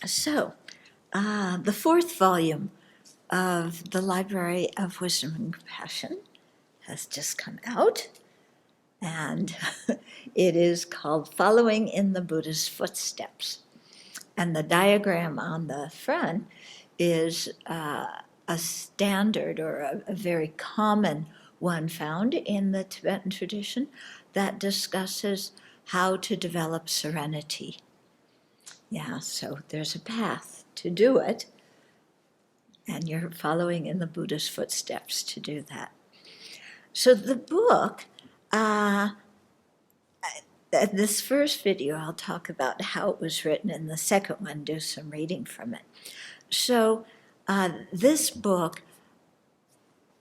So, the fourth volume of the Library of Wisdom and Compassion has just come out, and it is called Following in the Buddha's Footsteps. And the diagram on the front is a standard or a very common one found in the Tibetan tradition that discusses how to develop serenity. Yeah, so there's a path to do it, and you're following in the Buddha's footsteps to do that. So the book, this first video, I'll talk about how it was written, and the second one, do some reading from it. So this book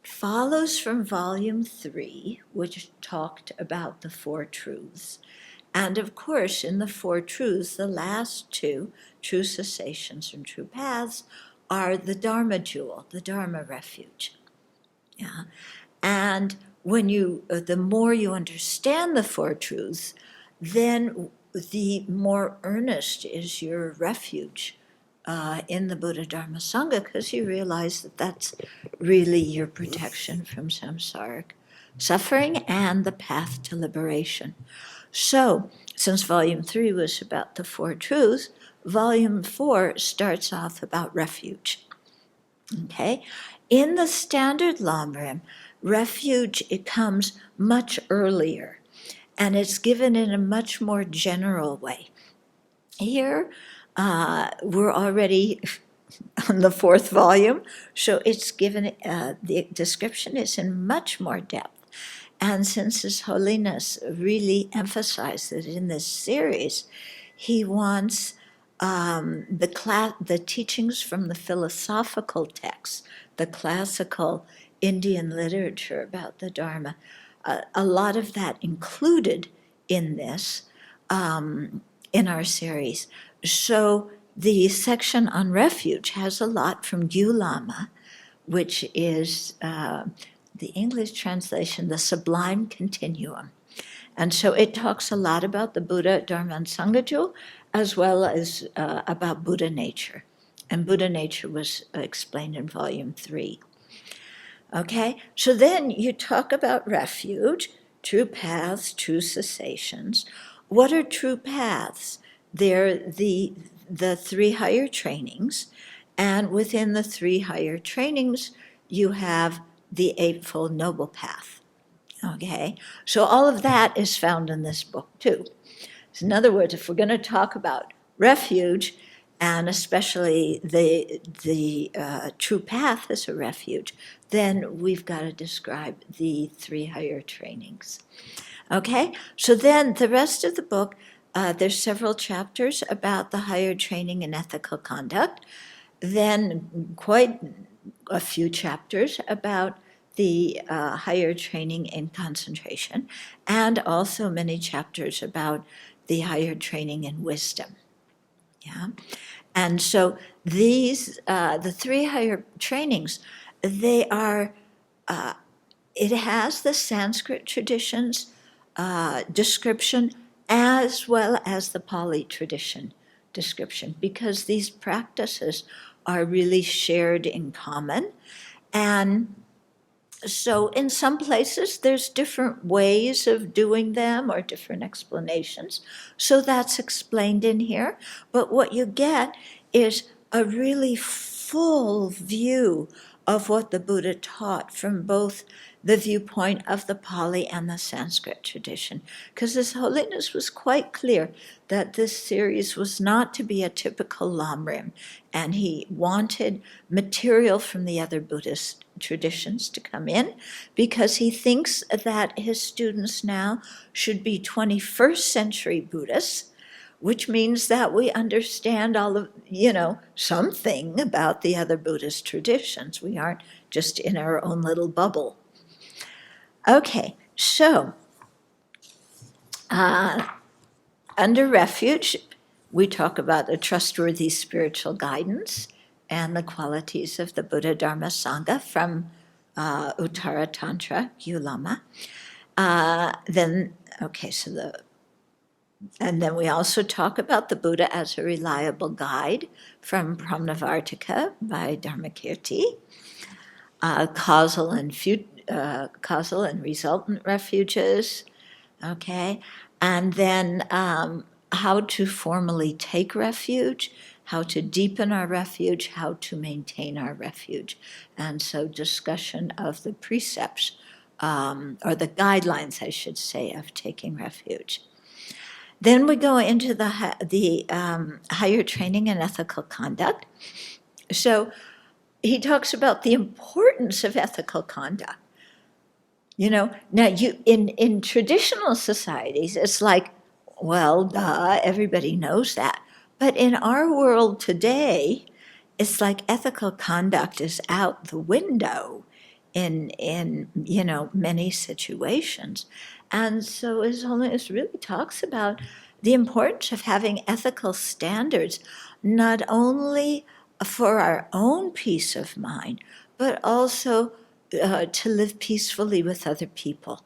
follows from volume 3, which talked about the Four Truths. And of course, in the Four Truths, the last two, true cessations and true paths, are the Dharma jewel, the Dharma refuge. Yeah. And when the more you understand the Four Truths, then the more earnest is your refuge in the Buddha Dharma Sangha, because you realize that that's really your protection from samsaric suffering and the path to liberation. So, since volume 3 was about the Four Truths, volume 4 starts off about refuge. Okay? In the standard Lamrim, refuge, it comes much earlier, and it's given in a much more general way. Here, we're already on the 4th volume, so it's given, the description is in much more depth. And since His Holiness really emphasized that in this series, he wants the teachings from the philosophical texts, the classical Indian literature about the Dharma, a lot of that included in this, in our series. So the section on refuge has a lot from Gyu Lama, which is the English translation, the Sublime Continuum. And so it talks a lot about the Buddha, Dharma, and Sangha jewel, as well as about Buddha nature. And Buddha nature was explained in volume 3. Okay, so then you talk about refuge, true paths, true cessations. What are true paths? They're the 3 higher trainings, and within the 3 higher trainings, you have the Eightfold Noble Path. Okay, so all of that is found in this book too. So in other words, if we're going to talk about refuge, and especially the true path as a refuge, then we've got to describe the 3 higher trainings. Okay, so then the rest of the book, there's several chapters about the higher training in ethical conduct, then quite a few chapters about the higher training in concentration, and also many chapters about the higher training in wisdom. Yeah, and so these, the 3 higher trainings, they are, it has the Sanskrit traditions description as well as the Pali tradition description, because these practices are really shared in common. And so in some places, there's different ways of doing them or different explanations. So that's explained in here. But what you get is a really full view of what the Buddha taught from both the viewpoint of the Pali and the Sanskrit tradition. Because His Holiness was quite clear that this series was not to be a typical Lamrim, and he wanted material from the other Buddhist traditions to come in, because he thinks that his students now should be 21st century Buddhists, which means that we understand all of, something about the other Buddhist traditions. We aren't just in our own little bubble. Okay, so under refuge, we talk about the trustworthy spiritual guidance and the qualities of the Buddha Dharma Sangha from Uttara Tantra, Gyu Lama. So And then we also talk about the Buddha as a reliable guide from Brahmavartika by Dharmakirti, causal and resultant refuges, okay? And then how to formally take refuge, how to deepen our refuge, how to maintain our refuge. And so discussion of the precepts, or the guidelines, I should say, of taking refuge. Then we go into the higher training in ethical conduct. So he talks about the importance of ethical conduct. Now in traditional societies, it's like, well, duh, everybody knows that. But in our world today, it's like ethical conduct is out the window in many situations. And so His Holiness really talks about the importance of having ethical standards, not only for our own peace of mind, but also to live peacefully with other people.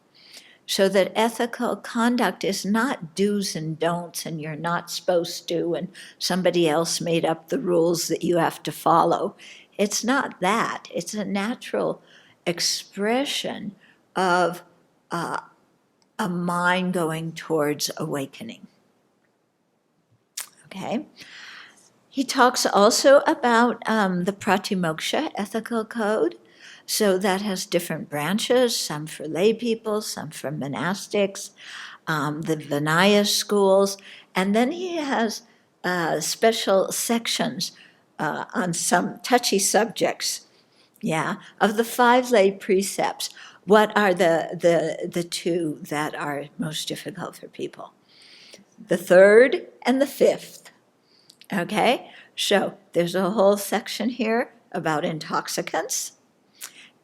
So that ethical conduct is not do's and don'ts and you're not supposed to, and somebody else made up the rules that you have to follow. It's not that. It's a natural expression of a mind going towards awakening. Okay? He talks also about the Pratimoksha ethical code. So that has different branches, some for lay people, some for monastics, the Vinaya schools, and then he has special sections on some touchy subjects, of the 5 lay precepts. What are the 2 that are most difficult for people? The 3rd and the 5th, okay? So there's a whole section here about intoxicants,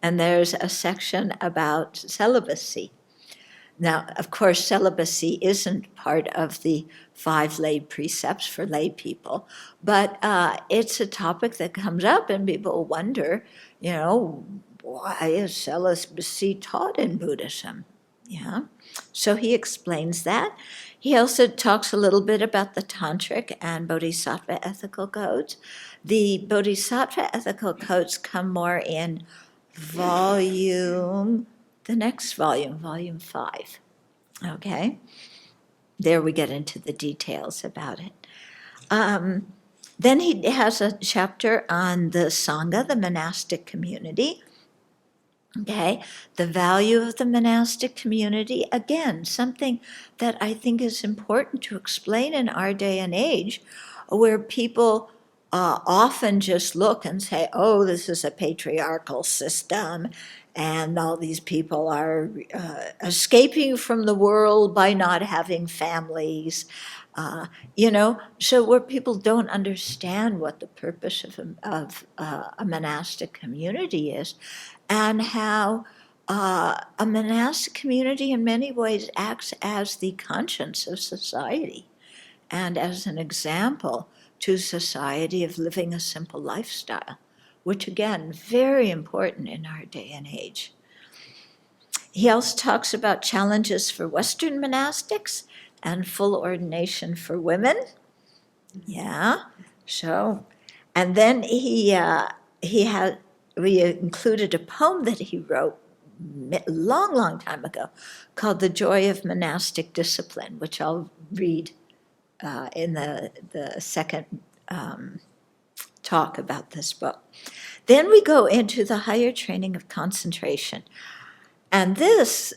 and there's a section about celibacy. Now, of course, celibacy isn't part of the 5 lay precepts for lay people, but it's a topic that comes up, and people wonder, why is celibacy taught in Buddhism? Yeah. So he explains that. He also talks a little bit about the Tantric and Bodhisattva ethical codes. The Bodhisattva ethical codes come more in the next volume, volume 5. Okay? There we get into the details about it. Then he has a chapter on the Sangha, the monastic community. Okay, the value of the monastic community, again, something that I think is important to explain in our day and age, where people often just look and say, oh, this is a patriarchal system, and all these people are escaping from the world by not having families. So where people don't understand what the purpose of a monastic community is, and how a monastic community in many ways acts as the conscience of society and as an example to society of living a simple lifestyle, which again, very important in our day and age. He also talks about challenges for Western monastics and full ordination for women. Yeah, so, and then we included a poem that he wrote a long, long time ago called The Joy of Monastic Discipline, which I'll read in the second talk about this book. Then we go into the higher training of concentration. And this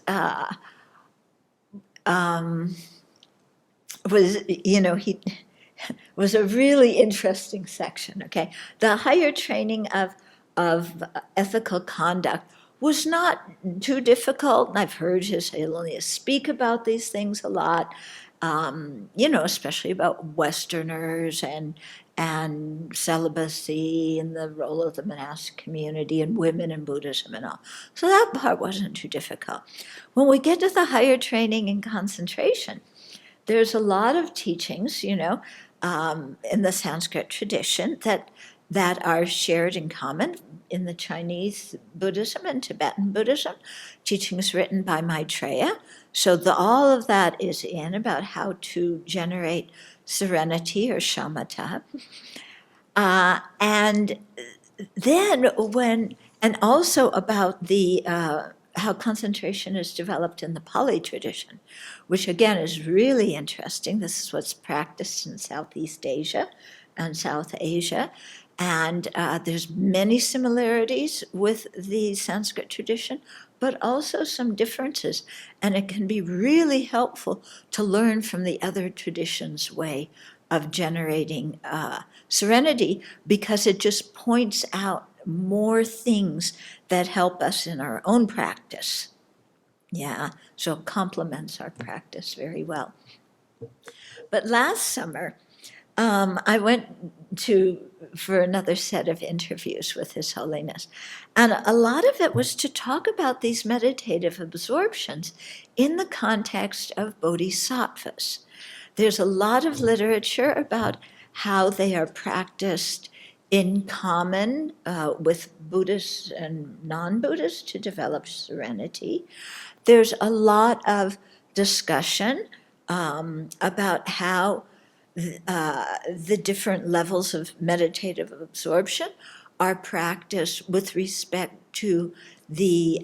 was a really interesting section, okay? The higher training of ethical conduct was not too difficult, and I've heard His Holiness speak about these things a lot, especially about Westerners and celibacy and the role of the monastic community and women in Buddhism and all. So that part wasn't too difficult. When we get to the higher training in concentration, there's a lot of teachings, in the Sanskrit tradition that that are shared in common in the Chinese Buddhism and Tibetan Buddhism, teachings written by Maitreya. So all of that is in about how to generate serenity or shamatha. And then and also about the how concentration is developed in the Pali tradition, which again is really interesting. This is what's practiced in Southeast Asia and South Asia. And there's many similarities with the Sanskrit tradition, but also some differences. And it can be really helpful to learn from the other traditions' way of generating serenity, because it just points out more things that help us in our own practice. Yeah, so it complements our practice very well. But last summer, I went for another set of interviews with His Holiness. And a lot of it was to talk about these meditative absorptions in the context of bodhisattvas. There's a lot of literature about how they are practiced in common with Buddhists and non-Buddhists to develop serenity. There's a lot of discussion about how the different levels of meditative absorption are practiced with respect to the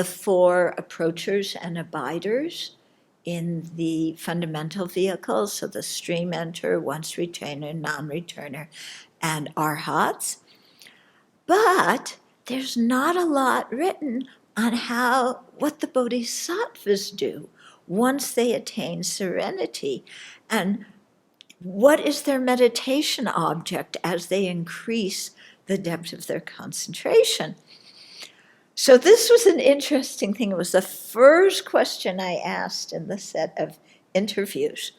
four approachers and abiders in the fundamental vehicles, so the stream enter, once returner, non-returner, and arhats. But there's not a lot written on what the bodhisattvas do once they attain serenity, and what is their meditation object as they increase the depth of their concentration. So this was an interesting thing. It was the first question I asked in the set of interviews.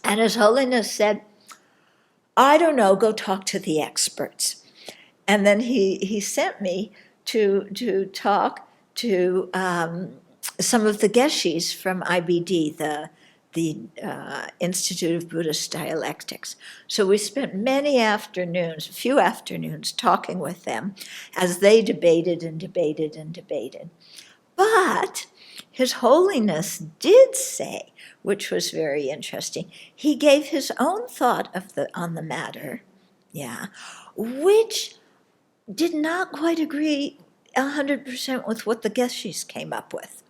And His Holiness said, I don't know, go talk to the experts. And then he sent me to talk to some of the geshis from IBD, the Institute of Buddhist Dialectics. So we spent a few afternoons talking with them as they debated and debated and debated. But His Holiness did say, which was very interesting, he gave his own thought on the matter, which did not quite agree 100% with what the geshis came up with.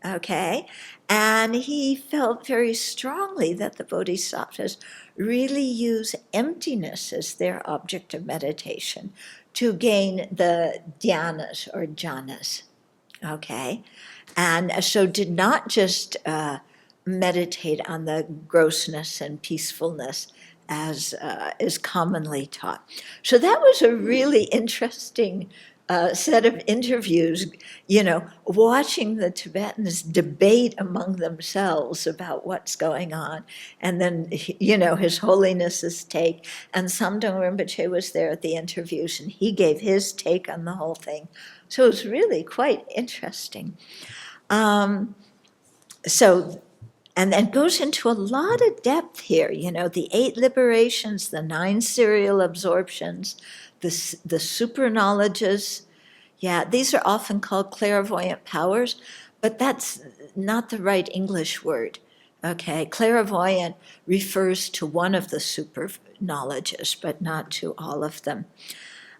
Okay, and he felt very strongly that the bodhisattvas really use emptiness as their object of meditation to gain the dhyanas or jhanas. Okay, and so did not just meditate on the grossness and peacefulness as is commonly taught. So that was a really interesting set of interviews, watching the Tibetans debate among themselves about what's going on. And then, His Holiness's take. And Samdang Rinpoche was there at the interviews, and he gave his take on the whole thing. So it was really quite interesting. And then goes into a lot of depth here, the 8 liberations, the 9 serial absorptions, the super knowledges. Yeah, these are often called clairvoyant powers, but that's not the right English word. Okay, clairvoyant refers to one of the super knowledges, but not to all of them.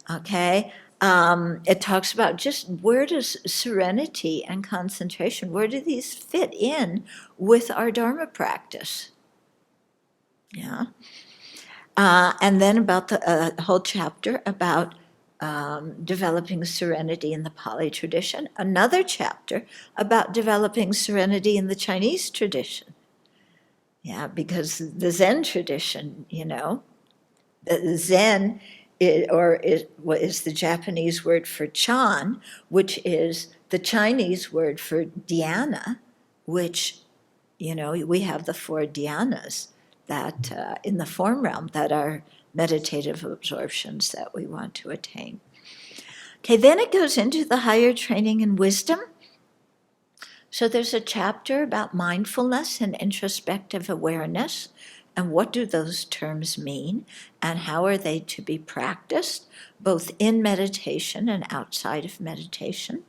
Okay, it talks about just where does serenity and concentration, where do these fit in with our Dharma practice? Yeah. And then about the whole chapter about developing serenity in the Pali tradition. Another chapter about developing serenity in the Chinese tradition. Yeah, because the Zen tradition, the Zen is the Japanese word for Chan, which is the Chinese word for dhyana, which, we have the 4 dhyanas that in the form realm that are meditative absorptions that we want to attain. Okay, then it goes into the higher training in wisdom. So there's a chapter about mindfulness and introspective awareness and what do those terms mean, and how are they to be practiced, both in meditation and outside of meditation.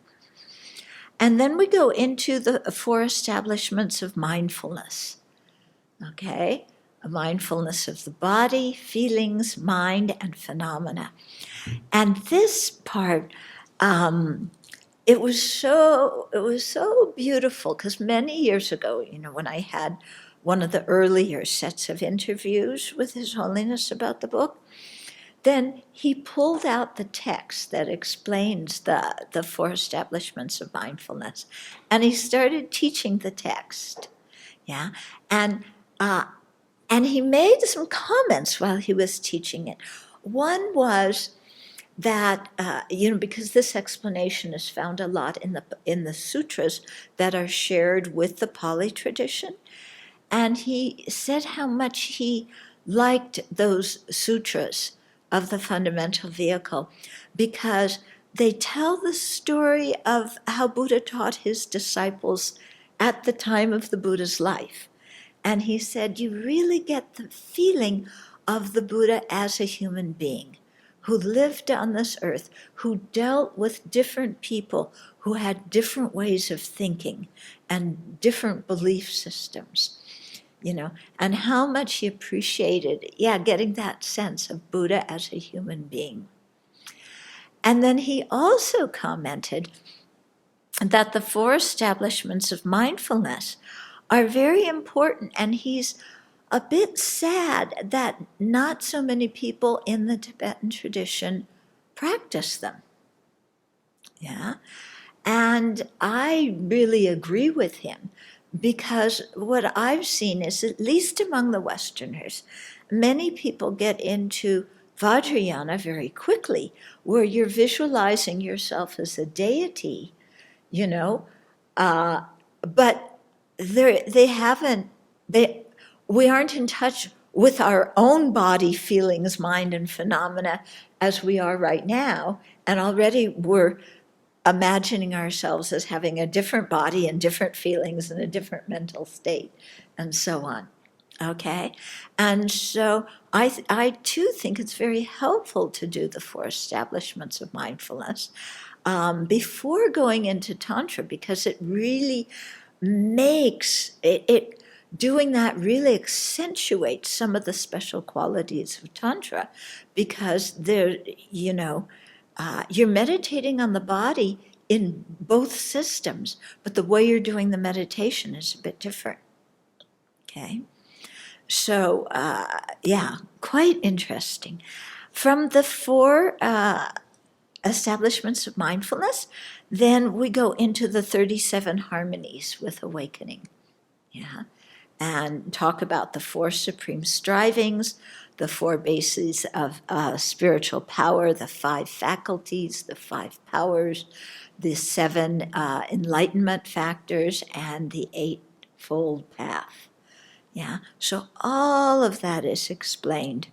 And then we go into the 4 establishments of mindfulness, okay? A mindfulness of the body, feelings, mind, and phenomena. And this part, it was so beautiful, because many years ago, when I had one of the earlier sets of interviews with His Holiness about the book, then he pulled out the text that explains the 4 establishments of mindfulness, and he started teaching the text, yeah, and he made some comments while he was teaching it. One was that because this explanation is found a lot in the sutras that are shared with the Pali tradition, and he said how much he liked those sutras of the fundamental vehicle, because they tell the story of how Buddha taught his disciples at the time of the Buddha's life. And he said, you really get the feeling of the Buddha as a human being who lived on this earth, who dealt with different people who had different ways of thinking and different belief systems. And how much he appreciated, getting that sense of Buddha as a human being. And then he also commented that the 4 establishments of mindfulness are very important, and he's a bit sad that not so many people in the Tibetan tradition practice them. Yeah. And I really agree with him, because what I've seen is, at least among the Westerners, many people get into Vajrayana very quickly, where you're visualizing yourself as a deity, but we aren't in touch with our own body, feelings, mind, and phenomena as we are right now, and already we're imagining ourselves as having a different body and different feelings and a different mental state, and so on. Okay? And so I too think it's very helpful to do the 4 establishments of mindfulness before going into Tantra, because it really makes it doing that really accentuates some of the special qualities of Tantra, because you're meditating on the body in both systems, but the way you're doing the meditation is a bit different. Okay? So, quite interesting. From the 4 establishments of mindfulness, then we go into the 37 harmonies with awakening. Yeah. And talk about the 4 supreme strivings, the 4 bases of spiritual power, the 5 faculties, the 5 powers, the 7 enlightenment factors, and the 8-fold path. Yeah, so all of that is explained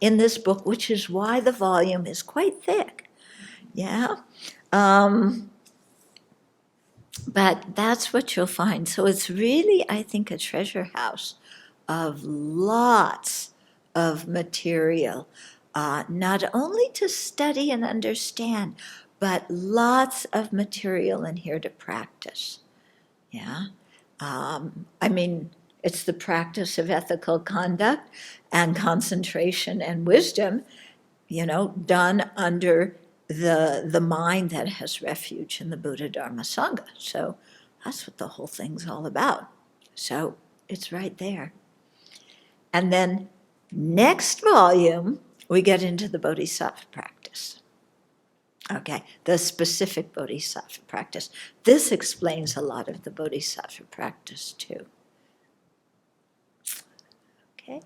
in this book, which is why the volume is quite thick. Yeah. But that's what you'll find. So it's really, I think, a treasure house of lots of material, not only to study and understand, but lots of material in here to practice. Yeah. It's the practice of ethical conduct and concentration and wisdom, done under the mind that has refuge in the Buddha, Dharma, Sangha. So that's what the whole thing's all about. So it's right there. And then next volume, we get into the Bodhisattva practice. Okay, the specific Bodhisattva practice. This explains a lot of the Bodhisattva practice too. Okay.